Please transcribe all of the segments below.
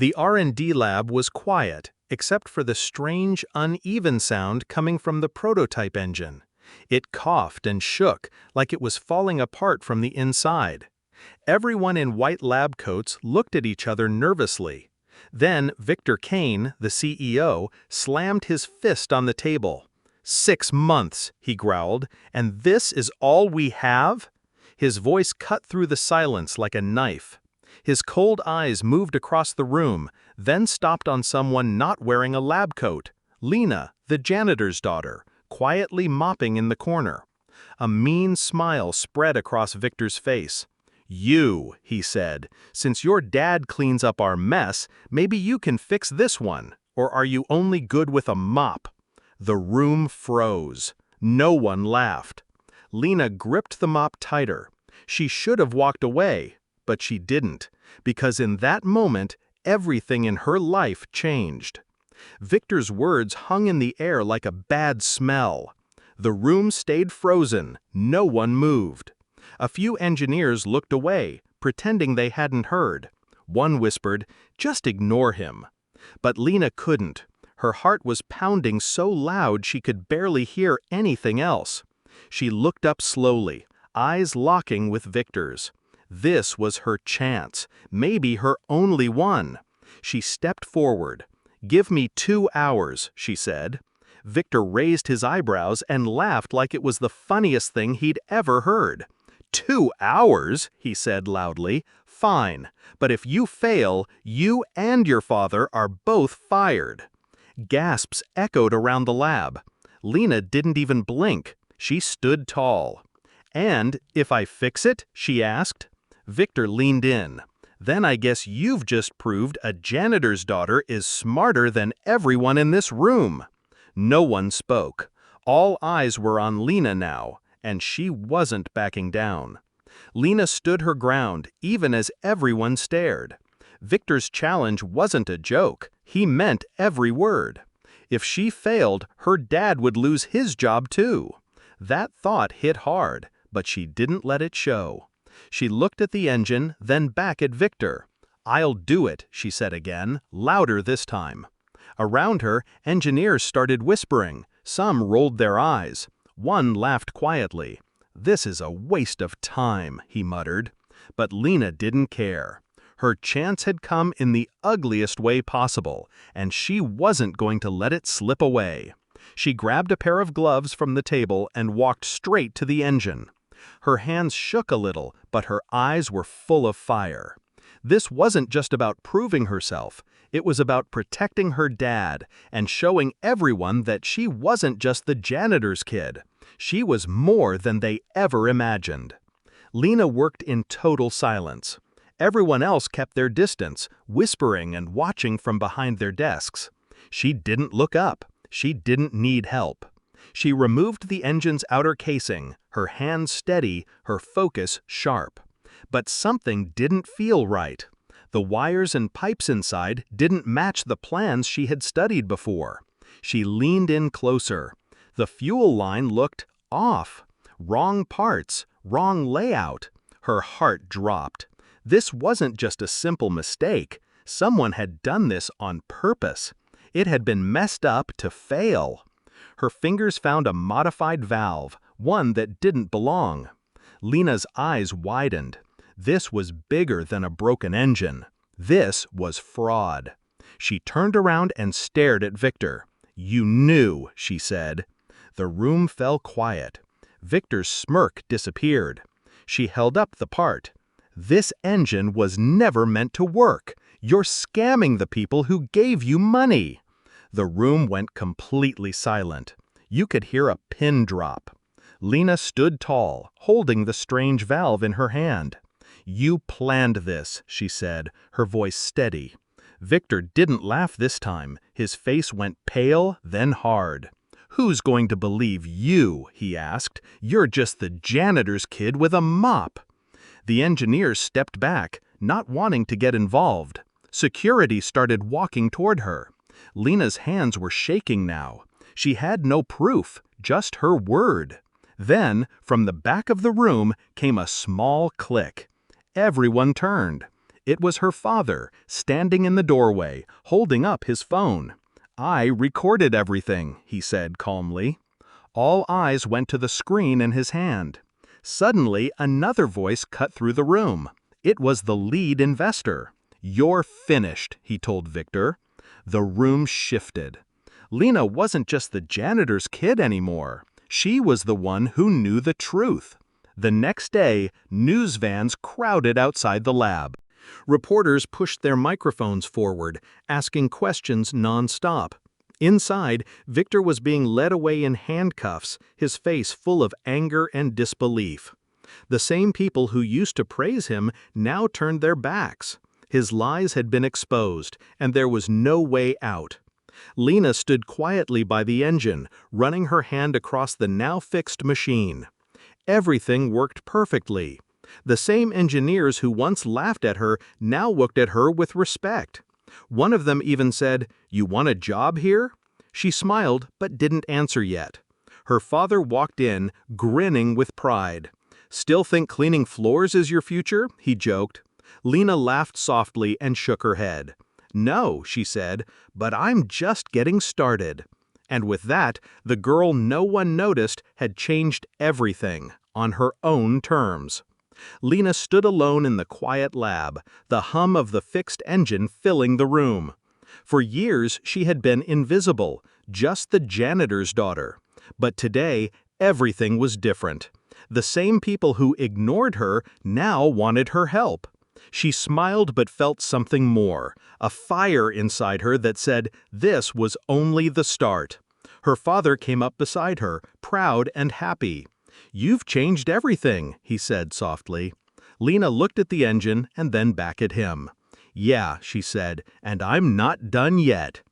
The R&D lab was quiet, except for the strange, uneven sound coming from the prototype engine. It coughed and shook like it was falling apart from the inside. Everyone in white lab coats looked at each other nervously. Then Victor Kane, the CEO, slammed his fist on the table. 6 months, he growled, and this is all we have? His voice cut through the silence like a knife. His cold eyes moved across the room, then stopped on someone not wearing a lab coat, Lena, the janitor's daughter, quietly mopping in the corner. A mean smile spread across Victor's face. "You," he said, "since your dad cleans up our mess, maybe you can fix this one, or are you only good with a mop?" The room froze. No one laughed. Lena gripped the mop tighter. She should have walked away, but she didn't, because in that moment, everything in her life changed. Victor's words hung in the air like a bad smell. The room stayed frozen. No one moved. A few engineers looked away, pretending they hadn't heard. One whispered, "Just ignore him." But Lena couldn't. Her heart was pounding so loud she could barely hear anything else. She looked up slowly, eyes locking with Victor's. This was her chance, maybe her only one. She stepped forward. "Give me 2 hours," she said. Victor raised his eyebrows and laughed like it was the funniest thing he'd ever heard. 2 hours, he said loudly. "Fine, but if you fail, you and your father are both fired." Gasps echoed around the lab. Lena didn't even blink. She stood tall. "And if I fix it?" she asked. Victor leaned in. "Then I guess you've just proved a janitor's daughter is smarter than everyone in this room." No one spoke. All eyes were on Lena now, and she wasn't backing down. Lena stood her ground, even as everyone stared. Victor's challenge wasn't a joke. He meant every word. If she failed, her dad would lose his job too. That thought hit hard, but she didn't let it show. She looked at the engine, then back at Victor. "I'll do it," she said again, louder this time. Around her, engineers started whispering. Some rolled their eyes. One laughed quietly. "This is a waste of time," he muttered. But Lena didn't care. Her chance had come in the ugliest way possible, and she wasn't going to let it slip away. She grabbed a pair of gloves from the table and walked straight to the engine. Her hands shook a little, but her eyes were full of fire. This wasn't just about proving herself. It was about protecting her dad and showing everyone that she wasn't just the janitor's kid. She was more than they ever imagined. Lena worked in total silence. Everyone else kept their distance, whispering and watching from behind their desks. She didn't look up. She didn't need help. She removed the engine's outer casing, her hands steady, her focus sharp. But something didn't feel right. The wires and pipes inside didn't match the plans she had studied before. She leaned in closer. The fuel line looked off. Wrong parts, wrong layout. Her heart dropped. This wasn't just a simple mistake. Someone had done this on purpose. It had been messed up to fail. Her fingers found a modified valve, one that didn't belong. Lena's eyes widened. This was bigger than a broken engine. This was fraud. She turned around and stared at Victor. "You knew," she said. The room fell quiet. Victor's smirk disappeared. She held up the part. "This engine was never meant to work. You're scamming the people who gave you money." The room went completely silent. You could hear a pin drop. Lena stood tall, holding the strange valve in her hand. "You planned this," she said, her voice steady. Victor didn't laugh this time. His face went pale, then hard. "Who's going to believe you?" he asked. "You're just the janitor's kid with a mop." The engineers stepped back, not wanting to get involved. Security started walking toward her. Lena's hands were shaking now. She had no proof, just her word. Then, from the back of the room, came a small click. Everyone turned. It was her father, standing in the doorway, holding up his phone. "I recorded everything," he said calmly. All eyes went to the screen in his hand. Suddenly, another voice cut through the room. It was the lead investor. "You're finished," he told Victor. The room shifted. Lena wasn't just the janitor's kid anymore. She was the one who knew the truth. The next day, news vans crowded outside the lab. Reporters pushed their microphones forward, asking questions nonstop. Inside, Victor was being led away in handcuffs, his face full of anger and disbelief. The same people who used to praise him now turned their backs. His lies had been exposed, and there was no way out. Lena stood quietly by the engine, running her hand across the now-fixed machine. Everything worked perfectly. The same engineers who once laughed at her now looked at her with respect. One of them even said, "You want a job here?" She smiled but didn't answer yet. Her father walked in, grinning with pride. "Still think cleaning floors is your future?" he joked. Lena laughed softly and shook her head. "No," she said, "but I'm just getting started." And with that, the girl no one noticed had changed everything, on her own terms. Lena stood alone in the quiet lab, the hum of the fixed engine filling the room. For years, she had been invisible, just the janitor's daughter. But today, everything was different. The same people who ignored her now wanted her help. She smiled but felt something more, a fire inside her that said this was only the start. Her father came up beside her, proud and happy. "You've changed everything," he said softly. Lena looked at the engine and then back at him. "Yeah," she said, "and I'm not done yet."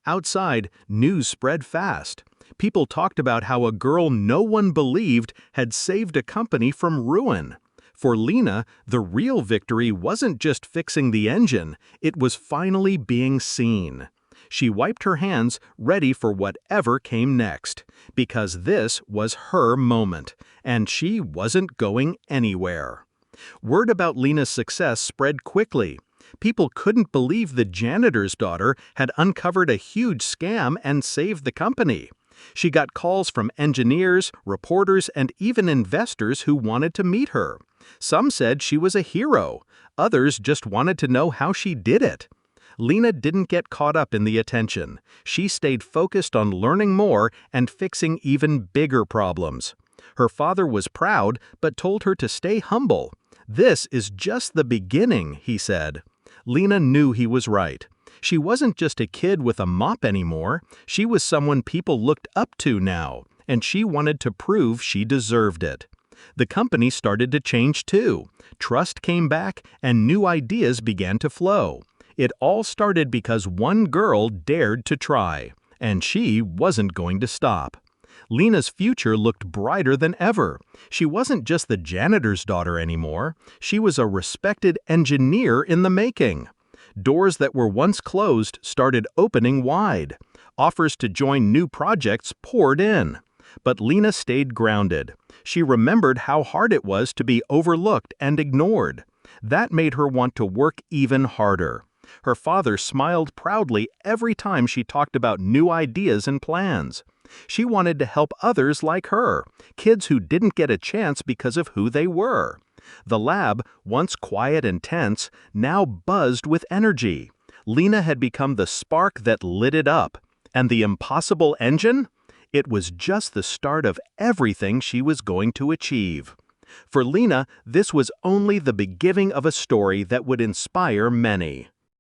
Outside, news spread fast. People talked about how a girl no one believed had saved a company from ruin. For Lena, the real victory wasn't just fixing the engine, it was finally being seen. She wiped her hands, ready for whatever came next, because this was her moment, and she wasn't going anywhere. Word about Lena's success spread quickly. People couldn't believe the janitor's daughter had uncovered a huge scam and saved the company. She got calls from engineers, reporters, and even investors who wanted to meet her. Some said she was a hero. Others just wanted to know how she did it. Lena didn't get caught up in the attention. She stayed focused on learning more and fixing even bigger problems. Her father was proud, but told her to stay humble. "This is just the beginning," he said. Lena knew he was right. She wasn't just a kid with a mop anymore. She was someone people looked up to now, and she wanted to prove she deserved it. The company started to change too. Trust came back, and new ideas began to flow. It all started because one girl dared to try, and she wasn't going to stop. Lena's future looked brighter than ever. She wasn't just the janitor's daughter anymore. She was a respected engineer in the making. Doors that were once closed started opening wide. Offers to join new projects poured in. But Lena stayed grounded. She remembered how hard it was to be overlooked and ignored. That made her want to work even harder. Her father smiled proudly every time she talked about new ideas and plans. She wanted to help others like her, kids who didn't get a chance because of who they were. The lab, once quiet and tense, now buzzed with energy. Lena had become the spark that lit it up. And the impossible engine? It was just the start of everything she was going to achieve. For Lena, this was only the beginning of a story that would inspire many.